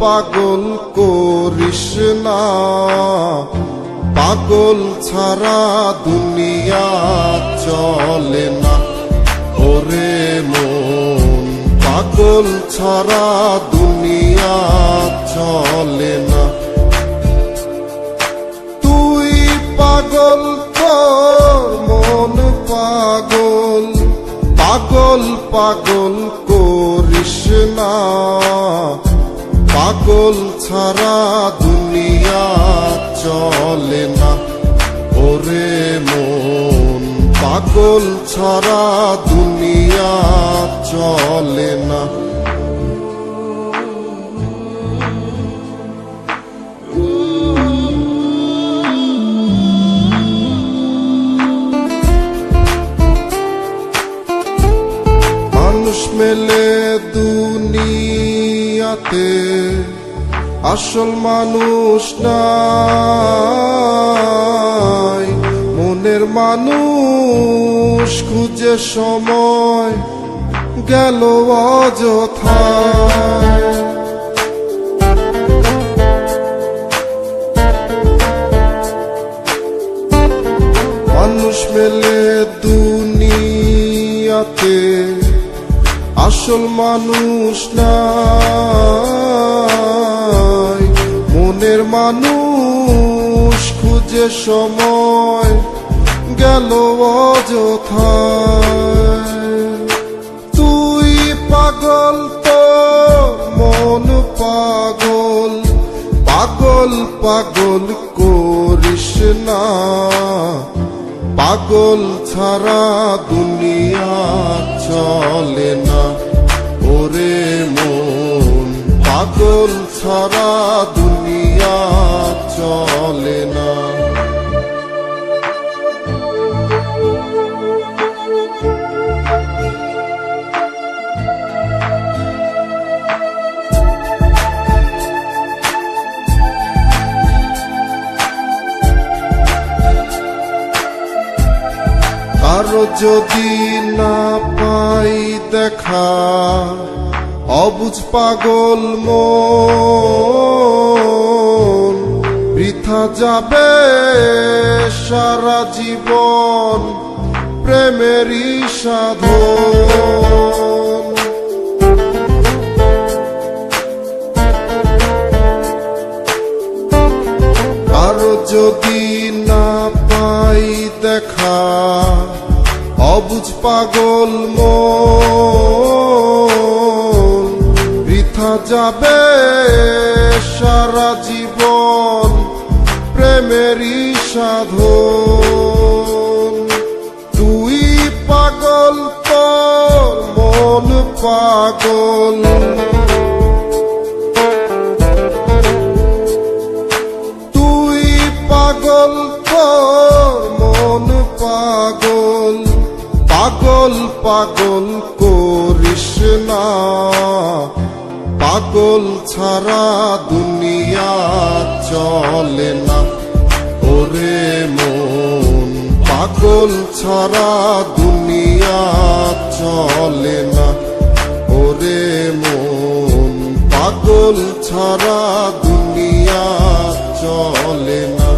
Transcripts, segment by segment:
পাগল করিস না, পাগল ছাড়া দুনিয়া চলে না। ওরে মন, পাগল ছাড়া দুনিয়া চলে না। তুই পাগল তোর মন পাগল, পাগল পাগল করিস না, পাগল ছাড়া দুনিয়া চলে না। ওরে মন, পাগল ছাড়া দুনিয়া চলে না। মানুষ মেলে দুনিয়াতে, আসল মানুষ নাই। মনের মানুষ খুঁজে সময় গেল অযথায়। মানুষ মেলে দুনিয়াতে, আসল মানুষ নাই। মনের মানুষ খুঁজে সময় গেল অযথায়। তুই পাগল তো মন পাগল, পাগল পাগল করিস না, পাগল ছাড়া দুনিয়া চলে না। ওরে মন, পাগল ছাড়া দুনিয়া চলে না। কারো যদি না পাই দেখা, অবুঝ পাগল মন, বৃথা যাবে সারা জীবন প্রেমেরই সাধন। কারো যদি না পাই দেখা, অবুঝ পাগল মন, বৃথা যাবে সারা জীবন প্রেমেরই সাধন। তুই পাগল তোর মন পাগল, তুই পাগল তোর মন পাগল, পাগল পাগল করিস না, পাগল ছাড়া দুনিয়া চলে না। ওরে মন, পাগল ছাড়া দুনিয়া চলে না। ওরে মন, পাগল ছাড়া দুনিয়া চলে না।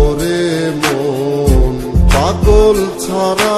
ওরে মন, পাগল ছাড়া